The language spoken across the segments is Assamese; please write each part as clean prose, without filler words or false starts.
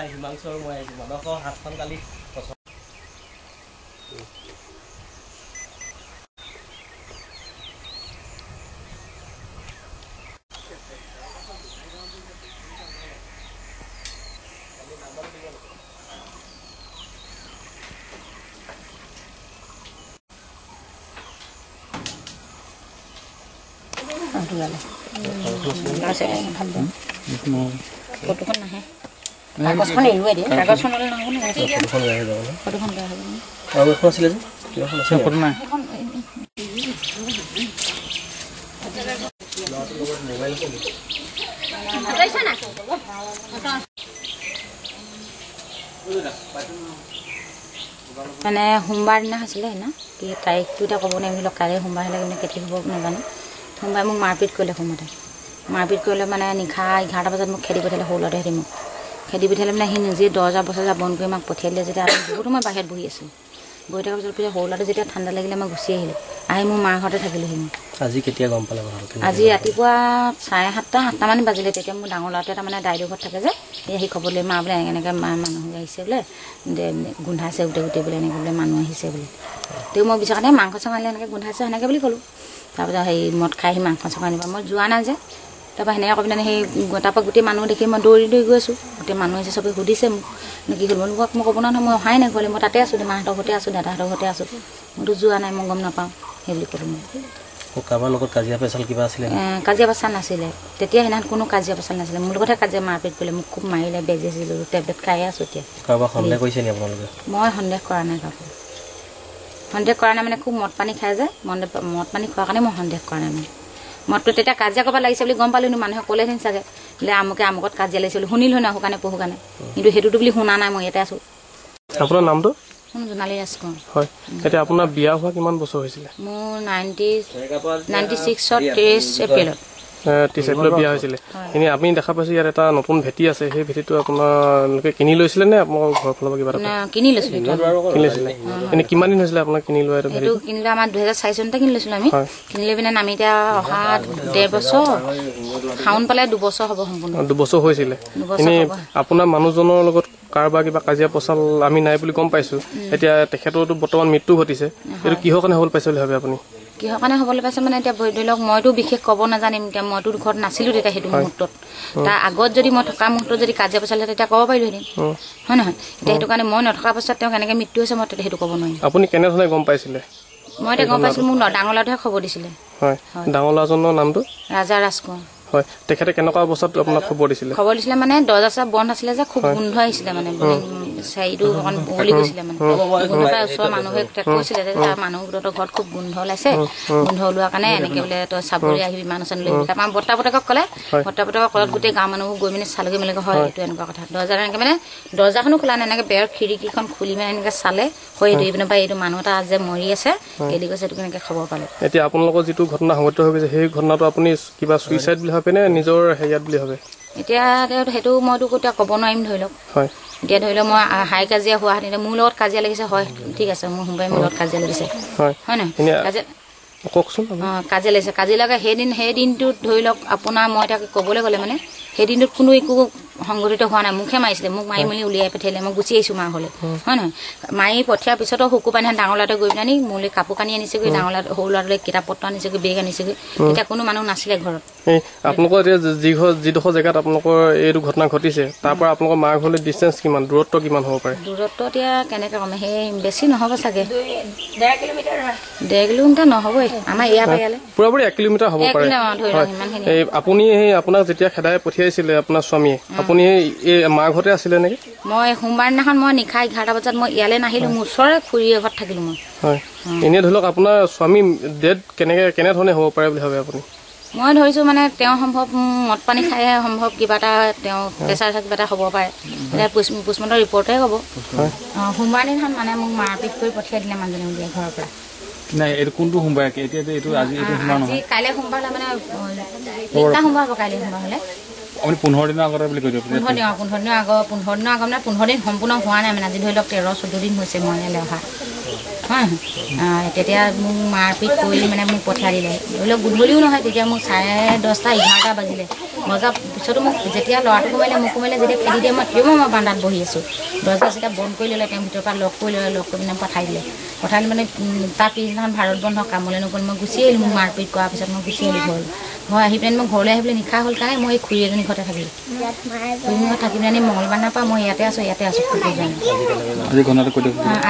নাই হিমাংশু আৰু মই আহিছোঁ মানসৰ হাতখন কালি ফটোখন নাহে কাগজখন এৰুৱাই দিয়ে কাগজখন নহ'লে নহ'ব নে ফটোখন লৈ যাব ফটোখন লৈ আহিব আৰু এখন আছিলে যে কিখন আছে ফটো নাই মোবাইল মানে সোমবাৰ দিনা হৈছিলে না কি তাৰিখটো এতিয়া ক'ব নোৱাৰিম কাইলৈ সোমবাৰ হ'লে কিন্তু কেতিয়া হ'ব নাজানো সোমবাৰে মোক মাৰপিট কৰিলে সময়তে মাৰপিট কৰিলে মানে নিশা 11টা বজাত মোক খেদি পঠিয়ালে সৰুলতে হেৰি মোক খেদি পঠিয়ালে মানে সি নিজে দৰ্জা বছৰজা বন্ধ কৰি আমাক পঠিয়াই দিলে যেতিয়া বহুত সময় বাহিৰত বহি আছিলোঁ বহি থকাৰ পিছত সৰুলতে যেতিয়া ঠাণ্ডা লাগিলে মই গুচি আহিলোঁ আহি মোৰ মাৰ ঘৰতে থাকিলোঁহি মই আজি কেতিয়া গম পালে আজি ৰাতিপুৱা 7:30-8টা মান বাজিলে তেতিয়া মোৰ ডাঙৰ ল'ৰাটোৱে তাৰমানে দাইদেউ ঘৰত থাকে যে সি খবৰ লৈ মা বোলে এনেকৈ মানুহ আহিছে বোলে গোন্ধাইছে গোটেই গোটেই বোলে এনেকৈ বোলে মানুহ আহিছে বোলে তেওঁ মই বিচাৰ কাৰণে মাংস চাং আনিলে এনেকৈ গোন্ধাইছে সেনেকৈ বুলি ক'লোঁ তাৰপিছত হেৰি মদ খাই আহি মাংস চাং আনিব মই যোৱা নাই যে তাৰপৰা সেনেকৈ কৈ পিনে সেই তাৰপৰা গোটেই মানুহ দেখি মই দৌৰি গৈ আছোঁ গোটেই মানুহ আহিছে চবেই সুধিছে মোক কি হ'ল মই ক'ব নহয় মই অহাই নাই গ'লে মই তাতে আছোঁ মাহঁতৰ ঘৰতে আছোঁ দাদাহঁতৰ ঘৰতে আছোঁ মইতো যোৱা নাই মই গম নাপাওঁ সেই বুলি ক'লোঁ মই কাৰোবাৰ লগত কাজিয়া পেচাল কিবা আছিলে কাজিয়া পেচাল নাছিলে তেতিয়া সেইদিনাখন কোনো কাজিয়া পেচাল নাছিলে মোৰ লগতহে কাজিয়া মাৰপিট কৰিলে মোক খুব মাৰিলে বেজি দিলোঁ টেবলেট খাই আছোঁ এতিয়া কাৰোবাৰ সন্দেহ কৰিছে নি আপোনালোকে মই সন্দেহ কৰা নাই কাকো সন্দেহ কৰা নাই মানে খুব মদ পানী খাই যায় মদ পানী খোৱাৰ কাৰণে মই সন্দেহ কৰা নাই মানে মদটো তেতিয়া কাজিয়া ক'ৰবাত লাগিছে বুলি গম পালোঁ মানুহে ক'লেহেঁতেন চাগে বোলে আমুকত কাজিয়া লাগিছিল শুনিলোঁ না শুকানে পঢ়ো কাৰণে কিন্তু সেইটোতো বুলি শুনা নাই মই ইয়াতে আছোঁ আপোনাৰ নামটো জোনালী ৰাজকোঁৱৰ হয় এতিয়া আপোনাৰ বিয়া হোৱা কিমান বছৰ হৈছিলে মোৰ 96ত 30 এপ্ৰিলত 30 এপ্ৰিলত বিয়া হৈছিলে এনেই আপুনি দেখা পাইছে ইয়াত এটা নতুন ভেটি আছে সেই ভেটিটো আপোনালোকে কিনি লৈছিলে নে আপোনালোকৰ ঘৰৰ ফালৰ পৰা কিবা এটা কিনি লৈছিলে এনেই কিমান দিন হৈছিলে আপোনাক কিনি লোৱা এইটো কিনিলে আমাৰ 2004 চনতে কিনি লৈছিলোঁ আমি কিনি লৈ পিনে আমি এতিয়া অহা 1.5 বছৰ শাওন পালে 2 বছৰ হ'ব সম্পূৰ্ণ 2 বছৰ হৈছিলে এনেই আপোনাৰ মানুহজনৰ লগত কাৰোবাৰ কিবা কাজিয়া পচাল আমি নাই বুলি গম পাইছোঁ এতিয়া তেখেতৰতো বৰ্তমান মৃত্যু ঘটিছে এইটো কিহৰ কাৰণে হ'ল পাইছে বুলি ভাবে আপুনি কিহৰ কাৰণে হ'বলৈ পাইছে মানে এতিয়া ধৰি লওক মইতো বিশেষ ক'ব নাজানিম এতিয়া মইতো ঘৰত নাছিলোঁ তেতিয়া সেইটো মুহূৰ্তত তাৰ আগত যদি মই থকা মুহূৰ্তত যদি কাজিয়া পেচাল তেতিয়া ক'ব পাৰিলোঁহেঁতেন হয় নহয় এতিয়া সেইটো কাৰণে মই নথকাৰ পাছত তেওঁ কেনেকৈ মৃত্যু হৈছে মই তেতিয়া সেইটো ক'ব নোৱাৰিম আপুনি কেনেধৰণে গম পাইছিলে মই এতিয়া গম পাইছিলোঁ মোক ডাঙৰ ল'ৰাটোহে খবৰ দিছিলে হয় ডাঙৰ ল'ৰাজনৰ নামটো ৰাজা ৰাজকোঁৱৰ হয় তেখেতে কেনেকুৱা অৱস্থাত আপোনাক খবৰ দিছিলে মানে দৰ্জা চব বন্ধ আছিলে যে খুব গোন্ধ আহিছিলে মানে চাৰিটো অকণ উঘলি গৈছিলে মানে গোন্ধ পাই ওচৰৰ মানুহে কৈছিলে যে তাৰ মানুহবোৰৰ ঘৰত খুব গোন্ধ ওলাইছে গোন্ধ ওলোৱাৰ কাৰণে এনেকৈ বোলে তই চাবলৈ আহিবি মানুহ চানুহ লৈ তাৰপৰা বৰ্তা পুতেকক ক'লে বৰ্তা পুতেকক ক'লত গোটেই গাঁৱৰ মানুহবোৰ গৈ মেলি চালগৈ মেলি হয় এইটো এনেকুৱা কথা দৰ্জা এনেকৈ মানে দৰ্জাখনো খোলা নাই এনেকৈ বেৰৰ খিৰিকীখন খুলি মানে এনেকৈ চালে হয় এইটো এইপিনৰ পৰা এইটো মানুহ এটা যে মৰি আছে এদি কৈছে এইটো কেনেকৈ খবৰ পালে এতিয়া আপোনালোকৰ যিটো ঘটনা সংঘটিত হৈ গৈছে সেই ঘটনাটো আপুনি কিবা ছুইচাইড বুলি ভাবে নে নিজৰ হেৰিয়াত বুলি ভাবে এতিয়া সেইটো মইতো এতিয়া ক'ব নোৱাৰিম ধৰি লওক হয় এতিয়া ধৰি লওক মই হাই কাজিয়া হোৱাহেঁতেন মোৰ লগত কাজিয়া লাগিছে হয় ঠিক আছে মোৰ সোমবাৰে মোৰ লগত কাজিয়া লাগিছে হয় নহয় কাজিয়া কওকচোন কাজিয়া লাগিছে কাজিয়া লগা সেই দিনটোত ধৰি লওক আপোনাৰ মই এতিয়া ক'বলৈ গ'লে মানে সেই দিনটোত কোনো একো সংঘটিত হোৱা নাই মুখে মাৰিছিলে মোক মাৰি মেলি উলিয়াই পঠিয়ালে মই গুচি আহিছোঁ মাৰ ঘৰলৈ হয় নহয় মাৰি পঠিয়াৰ পিছতো শুকু পানী ডাঙৰ ল'ৰাটোৱে গৈ পিনে মোলৈ কাপোৰ কানি আনিছেগৈ ডাঙৰ ল'ৰা সৰু ল'ৰাটোলৈ কিতাপ পত্ৰ আনিছেগৈ বেগ আনিছেগৈ তেতিয়া কোনো মানুহ নাছিলে ঘৰত আপোনালোকৰ এতিয়া যিডোখৰ জেগাত আপোনালোকৰ এইটো ঘটনা ঘটিছে তাৰ পৰা আপোনালোকৰ মাৰ ঘৰলৈ ডিষ্টেঞ্চ কিমান দূৰত্ব কিমান হ'ব পাৰে দূৰত্ব এতিয়া কেনেকৈ ক'ম সেই বেছি নহ'ব চাগে 1.5 কিলোমিটাৰ নহ'বই আমাৰ ইয়াৰ পৰা ইয়ালৈ পুৰাপুৰি 1 কিলোমিটাৰ হ'ব পাৰে আপুনি আপোনাক যেতিয়া খেদাই পঠিয়াইছিলে আপোনাৰ স্বামীয়ে আপুনি এই মাৰ ঘৰতে আছিলে নেকি মই সোমবাৰ দিনাখন মই নিশা 11টা বজাত মই ইয়ালৈ নাহিলোঁ মোৰ ওচৰৰে খুৰীৰ ঘৰত থাকিলোঁ মই হয় এনেই ধৰি লওক আপোনাৰ স্বামী ডেথ কেনেধৰণে হ'ব পাৰে বুলি ভাবে আপুনি মই ধৰিছোঁ মানে তেওঁ সম্ভৱ মদ পানী খাই সম্ভৱ কিবা এটা তেওঁ প্ৰেছাৰ কিবা এটা হ'ব পাৰে এতিয়া পোষ্টমৰ্টম ৰিপৰ্টহে হ'ব সোমবাৰ দিনাখন মানে মোক মাৰপিট কৰি পঠিয়াই দিলে মানুহজনে উলিয়াই ঘৰৰ পৰা নাই এইটো কোনটো সোমবাৰ এতিয়া এইটো আজি এইটো সোমবাৰ নহয় কাইলৈ সোমবাৰ হ'লে মানে 3টা সোমবাৰ হ'ব কাইলৈ সোমবাৰ হ'লে আপুনি 15 দিনৰ আগতে বুলি কৈ দিয়ক 15 দিনৰ আগত মানে 15 দিন সম্পূৰ্ণ হোৱা নাই মানে আজি ধৰি লওক 13-14 দিন হৈছে মই ইয়ালৈ অহা হয় তেতিয়া মোক মাৰপিট কৰি মানে মোক পঠিয়াই দিলে ধৰি লওক গধূলিও নহয় তেতিয়া মোক 10:30 11টা বাজিলে বজাৰ পিছতো মোক যেতিয়া ল'ৰাটো কমাইলে মোক কমাইলে যেতিয়া খেদি দিয়ে মই তেতিয়াও মই বান্দাত বহি আছোঁ দৰ্জা যেতিয়া বন্ধ কৰি ল'লে তেওঁ ভিতৰৰ পৰা লগ কৰি ল'লে লগ কৰি পিনে পঠাই দিলে মানে তাৰ পিছদিনাখন ভাৰত বন্ধ কামলৈ নগ'ল মই গুচি আহিলোঁ মোক মাৰপিট কৰাৰ পিছত মই গুচি আহিলোঁ ঘৰ আহি পিনে মই ঘৰলৈ আহিবলৈ নিশা হ'ল কাৰণে মই খুৰী এজনী ঘৰতে থাকিলোঁ খুৰী ঘৰত থাকি পিনে মঙলবাৰৰ পৰা মই ইয়াতে আছোঁ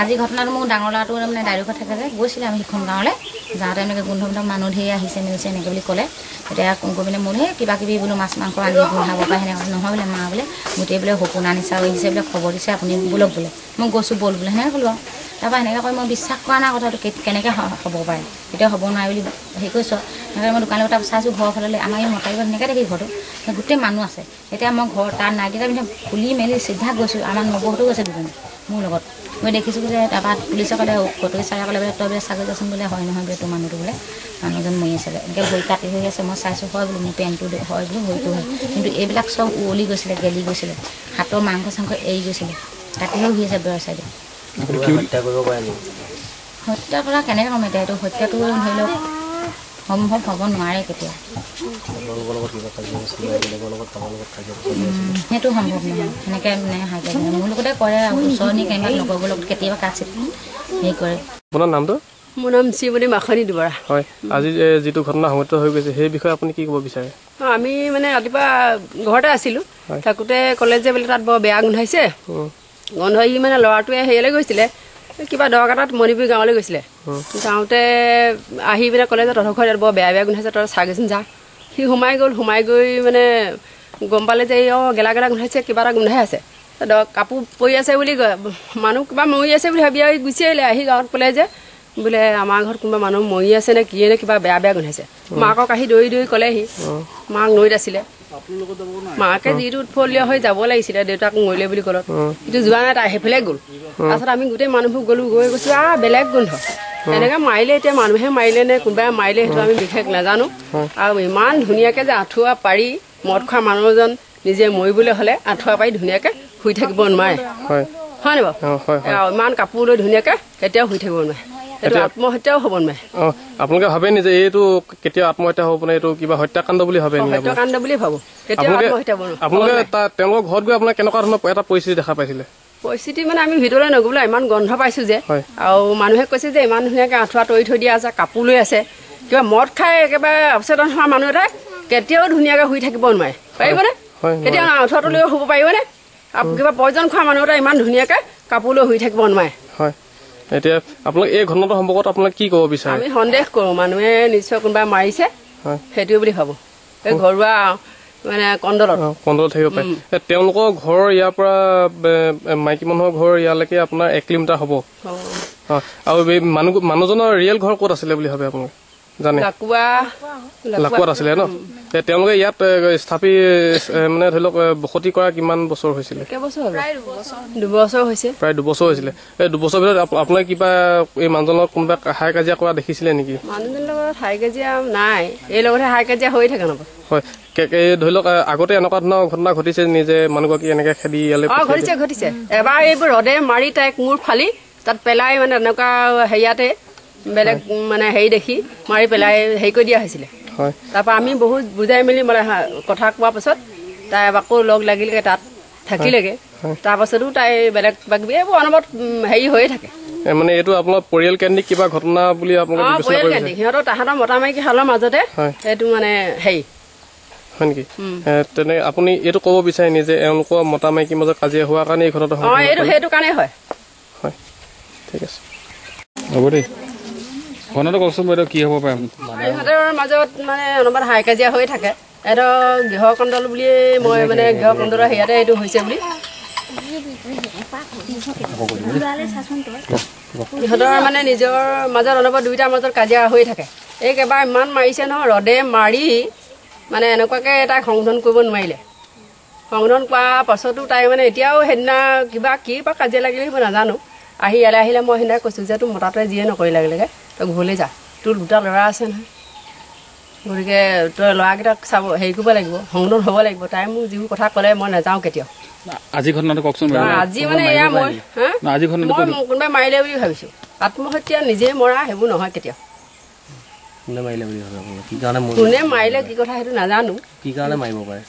আজি ঘটনাটো মোৰ ডাঙৰ ল'ৰাটো মানে ডাইৰেক্ট থাকে যে গৈছিলে আমি সিখন গাঁৱলৈ যাওঁতে এনেকৈ গোন্ধ মানুহ ধেৰ আহিছে মেলিছে এনেকৈ বুলি ক'লে তেতিয়া গৈ পিনে মোৰ কিবা কিবি বোলো মাছ মাংস আনি গোন্ধাব পাৰে সেনেকৈ নহয় বোলে মা বোলে গোটেই বোলে সপোনা নিচা আহিছে বোলে খবৰ দিছে আপুনি বোলক বোলে মই গৈছোঁ ব'ল বোলে সেনেকৈ ক'লোঁ তাৰপৰা এনেকৈ কৈ মই বিশ্বাস কৰা নাই কথাটো কেনেকৈ হ'ব পাৰে তেতিয়া হ'ব নোৱাৰে বুলি হেৰি কৈছোঁ সেনেকৈ মই দোকানৰ পৰা চাইছোঁ ঘৰৰ ফালে আমাৰ এই মতাৰিব সেনেকৈ দেখি ঘৰটো গোটেই মানুহ আছে এতিয়া মই ঘৰ তাত নাই তেতিয়া পিনে খুলি মেলি চিধা গৈছোঁ আমাৰ নবৌহঁতো গৈছে দুজনী মোৰ লগত মই দেখিছোঁ যে তাৰপৰা পুলিচে ক'লে ফটো চাই ক'লে বোলে তই বোলে চাগৈ যাচোন বোলে হয় নহয় বোলে তোৰ মানুহটো বোলে মানুহজন মৰি আছিলে এনেকৈ ভৰি কাটি হৈ আছে মই চাইছোঁ হয় বোলো মোৰ পেণ্টটো হয় বোলো ভৰিটো হয় কিন্তু এইবিলাক চব উৱলি গৈছিলে গেলি গৈছিলে হাতৰ মাংস চাংস এৰি গৈছিলে কাটি হৈ আছে বেৰ চাইডে হত্যা কৰা কেনেকৈ ক'ম এতিয়া এইটো হত্যাটো ধৰি লওক সম্ভৱ হ'ব নোৱাৰে কেতিয়া সেইটো সম্ভৱ নহয় সেনেকৈ মানে হাই মোৰ লগতে কৰে ওচৰনি কেনেকৈ লগৰবোৰৰ লগত কেতিয়াবা কাচিত হেৰি কৰে আপোনাৰ নামটো মোৰ নাম শ্ৰীমতী মাখনী দুবৰা হয় আজি যিটো ঘটনা সংঘটিত হৈ গৈছে সেই বিষয়ে আপুনি কি ক'ব বিচাৰে আমি মানে ৰাতিপুৱা ঘৰতে আছিলোঁ থাকোঁতে ক'লে যে বোলে তাত বৰ বেয়া গোন্ধাইছে গোন্ধ ই মানে ল'ৰাটোৱে হেৰিলৈ গৈছিলে কিবা দৰকাৰ তাত মণিপুৰ গাঁৱলৈ গৈছিলে যাওঁতে আহি পিনে ক'লে যে তহঁতৰ ঘৰত বৰ বেয়া গোন্ধাইছে তই চাগৈচোন যা সি সোমাই গৈ মানে গম পালে যে গেলা গোন্ধাইছে কিবা এটা গোন্ধাই আছে কাপোৰ পৰি আছে বুলি কয় মানুহ কিবা মৰি আছে বুলি ভাবি আহি গুচি আহিলে আহি গাঁৱত ক'লে যে বোলে আমাৰ ঘৰত কোনোবা মানুহ মৰি আছে নে কিয়ে নে কিবা বেয়া গোন্ধাইছে মাকক আহি দৌৰি ক'লেহি মাক নৈত আছিলে মাকে যিটো উৎফলীয় হৈ যাব লাগিছিলে দেউতাক মৰিলে বুলি ক'লত কিন্তু যোৱা নাই তাই সেইফালে গ'ল তাৰপিছত আমি গোটেই মানুহবোৰ গৈ গৈছোঁ বেলেগ গোন্ধ এনেকৈ মাৰিলে এতিয়া মানুহে মাৰিলে নে কোনোবাই মাৰিলে সেইটো আমি বিশেষ নাজানো আৰু ইমান ধুনীয়াকৈ যে আঁঠুৱা পাৰি মদ খোৱা মানুহজন নিজে মৰিবলৈ হ'লে আঁঠুৱা পাৰি ধুনীয়াকৈ শুই থাকিব নোৱাৰে হয় নে বাৰু ইমান কাপোৰ লৈ ধুনীয়াকৈ কেতিয়াও শুই থাকিব নোৱাৰে এইটো আত্মহত্যাও হ'ব নোৱাৰে আপোনালোকে ভাবে নে যে এইটো কেতিয়াও আত্মহত্যা হ'ব নে এইটো কিবা হত্যাকাণ্ড বুলি ভাবে হত্যাকাণ্ড বুলি ভাবো কেতিয়াও আত্মহত্যা হ'ব আপোনালোকে তেওঁলোকৰ ঘৰত গৈ আপোনাৰ কেনেকুৱা ধৰণৰ এটা পৰিস্থিতি দেখা পাইছিলে পৰিস্থিতি মানে আমি ভিতৰলৈ নগ'বলৈ ইমান গন্ধ পাইছোঁ যে আৰু মানুহে কৈছে যে ইমান ধুনীয়াকৈ আঁঠুৱা তৰি থৈ দিয়া আছে কাপোৰ লৈ আছে কিবা মদ খাই একেবাৰে অৱচেতন হোৱা মানুহ এটাই কেতিয়াও ধুনীয়াকৈ শুই থাকিব নোৱাৰে পাৰিবনে কেতিয়াও আঁঠুৱাটো লৈ শুব পাৰিবনে কিবা পয়জন খোৱা মানুহ এটা ইমান ধুনীয়াকৈ কাপোৰ লৈ শুই থাকিব নোৱাৰে হয় এতিয়া আপোনালোক এই ঘটনাটো সম্পৰ্কত আপোনালোকে কি ক'ব বিচাৰে আমি সন্দেহ কৰোঁ মানুহে নিশ্চয় কোনোবাই মাৰিছে সেইটোৱে বুলি ভাবোঁ এই ঘৰুৱা মানে কণ্ডলত থাকিব পাৰে তেওঁলোকৰ ঘৰ ইয়াৰ পৰা মাইকী মানুহৰ ঘৰ ইয়ালৈকে আপোনাৰ 1 কিলোমিটাৰ হ'ব আৰু এই মানুহজনৰ ৰিয়েল ঘৰ ক'ত আছিলে বুলি ভাবে আপোনালোকে জানে লাকুৱাত আছিলে ন তেওঁলোকে ইয়াত স্থাপি মানে ধৰি লওক বসতি কৰা কিমান বছৰ হৈছিলে প্ৰায় 2 বছৰ হৈছিলে এই 2 বছৰৰ ভিতৰত আপোনালোকে কিবা এই মানুহজনৰ কোনোবা হাই কাজিয়া কৰা দেখিছিলে নেকি মানুহজনৰ লগত হাই কাজিয়া নাই এই লগতে হাই কাজিয়া হৈ থাকে ন হয় ধৰি লওক আগতে এনেকুৱা ধৰণৰ ঘটনা ঘটিছে নিজে মানুহগৰাকী এনেকে খেদি ইয়ালৈ ঘটিছে এবাৰ এইবোৰ ৰদে মাৰি তাইক মূৰ ফালি তাত পেলাই মানে এনেকুৱা হেৰিয়াতে বেলেগ মানে হেৰি দেখি মাৰি পেলাই হেৰি কৰি দিয়া হৈছিলে তাৰপৰা আমি বহুত বুজাই মেলি মানে কথা কোৱাৰ পাছত তাই আকৌ লগ লাগিলেগৈ তাত থাকিলেগৈ তাৰপাছতো তাই বেলেগ কিবা কিবি এইবোৰ অনবৰত হেৰি হৈয়ে থাকে মানে এইটো আপোনাৰ পৰিয়াল কেন্দ্ৰিক কিবা ঘটনা বুলি আপোনালোকে পৰিয়াল কেন্দ্ৰিক সিহঁতৰ তাহাঁতৰ মতা মাইকী হালৰ মাজতে এইটো মানে হেৰি হয় নেকি তেনে আপুনি এইটো ক'ব বিচাৰে নিজে এওঁলোকৰ মতা মাইকীৰ মাজত কাজিয়া হোৱাৰ কাৰণে এই ঘটনাটো সেইটো কাৰণেই হয় ঠিক আছে হ'ব দেই ঘটনাটো কওকচোন বাইদেউ কি হ'ব পাৰে ইহঁতৰ মাজত মানে অনবৰত হাই কাজিয়া হৈ থাকে এটা গৃহকণ্ডল বুলিয়ে মই মানে গৃহকণ্ডলৰ হেৰিয়াতে এইটো হৈছে বুলি ইহঁতৰ মানে নিজৰ মাজত অনবৰত দুইটাৰ মাজত কাজিয়া হৈ থাকে এই এবাৰ ইমান মাৰিছে নহয় ৰদে মাৰি মানে এনেকুৱাকৈ তাইক সংশোধন কৰিব নোৱাৰিলে সংশোধন কৰাৰ পাছতো তাই মানে এতিয়াও সেইদিনা কিবা কি বা কাজিয়া লাগিলে মই নাজানো আহি ইয়ালৈ আহিলে মই সেইদিনা কৈছোঁ যে তোৰ মতাটোৱে যিয়ে নকৰি লাগিলেগৈ তই ঘৰলৈ যা তোৰ 2টা ল'ৰা আছে নহয় গতিকে তই ল'ৰাকেইটাক চাব হেৰি কৰিব লাগিব সংশোধন হ'ব লাগিব তাই মোক যিবোৰ কথা ক'লে মই নাযাওঁ কেতিয়াও আজি ঘটনাটো কওকচোন আজি মানে এয়া মই আজি ঘটনাটো কোনোবাই মাৰিলে বুলি ভাবিছো আত্মহত্যা নিজে মৰা সেইবোৰ নহয় কেতিয়াও কোনে মাৰিলে বুলি ভাবে আপুনি কি কাৰণে কোনে মাৰিলে কি কথা সেইটো নাজানো কি কাৰণে মাৰিব পাৰে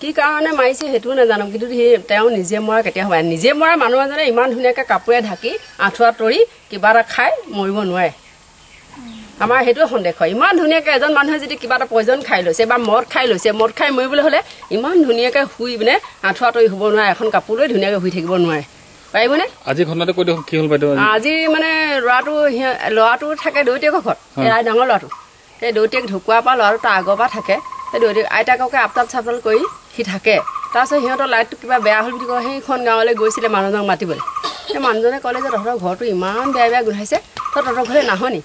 কি কাৰণে মাৰিছে সেইটোও নাজানো কিন্তু তেওঁ নিজে মৰা কেতিয়া হয় নিজে মৰা মানুহ এজনে ইমান ধুনীয়াকৈ কাপোৰে ঢাকি আঁঠুৱা তৰি কিবা এটা খাই মৰিব নোৱাৰে আমাৰ সেইটো সন্দেহ হয় ইমান ধুনীয়াকৈ এজন মানুহে যদি কিবা এটা পয়জন খাই লৈছে বা মদ খাই মৰিবলৈ হ'লে ইমান ধুনীয়াকৈ শুই পিনে আঁঠুৱা তৰি শুব নোৱাৰে এখন কাপোৰ লৈ ধুনীয়াকৈ শুই থাকিব নোৱাৰে পাৰিবনে আজি ঘটনাটো কৈ দিয়ক কি হ'ল বাইদেউ আজি মানে ল'ৰাটো থাকে দৈতীয়েকৰ ঘৰত ডাঙৰ ল'ৰাটো সেই দৈতীয়েক ঢুকুৱাৰ পৰা ল'ৰাটো তাৰ আগৰ পৰা থাকে সেই দৈতীয়েক আইতাককে আপতাল চাপতাল কৰি সি থাকে তাৰপিছত সিহঁতৰ লাইটটো কিবা বেয়া হ'ল বুলি কয় সেইখন গাঁৱলৈ গৈছিলে মানুহজনক মাতিবলৈ সেই মানুহজনে ক'লে যে তহঁতৰ ঘৰটো ইমান বেয়া গোন্ধাইছে তহঁতৰ ঘৰলৈ নাহনি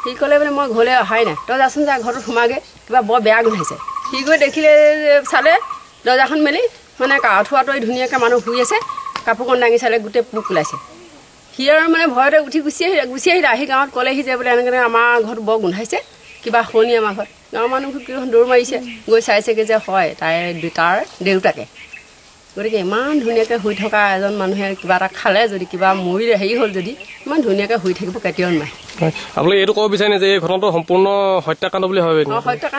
সি ক'লে মানে মই ঘৰলৈ অহাই নাই তই যাচোন যা ঘৰটো সোমাগে কিবা বৰ বেয়া গোন্ধাইছে সি গৈ দেখিলে চালে দৰ্জাখন মেলি মানে আঁঠুৱা তৰি ধুনীয়াকৈ মানুহ শুই আছে কাপোৰখন দাঙি চালে গোটেই পোক ওলাইছে সি আৰু মানে ভয়তে উঠি গুচি আহিলে আহি গাঁৱত ক'লেহি যে বোলে এনেকৈ আমাৰ ঘৰটো বৰ গোন্ধাইছে কিবা শুনি আমাৰ ঘৰত গাঁৱৰ মানুহবোৰ কিখন দৌৰ মাৰিছে গৈ চাইছেগৈ যে হয় তাৰ দেউতাকে গতিকে ইমান ধুনীয়াকৈ শুই থকা এজন মানুহে কিবা এটা খালে যদি কিবা মৰিলে হেৰি হ'ল যদি ইমান ধুনীয়াকৈ শুই থাকিব কেতিয়াও নোৱাৰে আপুনি এইটো ক'ব বিচাৰে যে এই ঘটনাটো সম্পূৰ্ণ হত্যাকাণ্ড বুলি ভাবে হত্যাকাণ্ড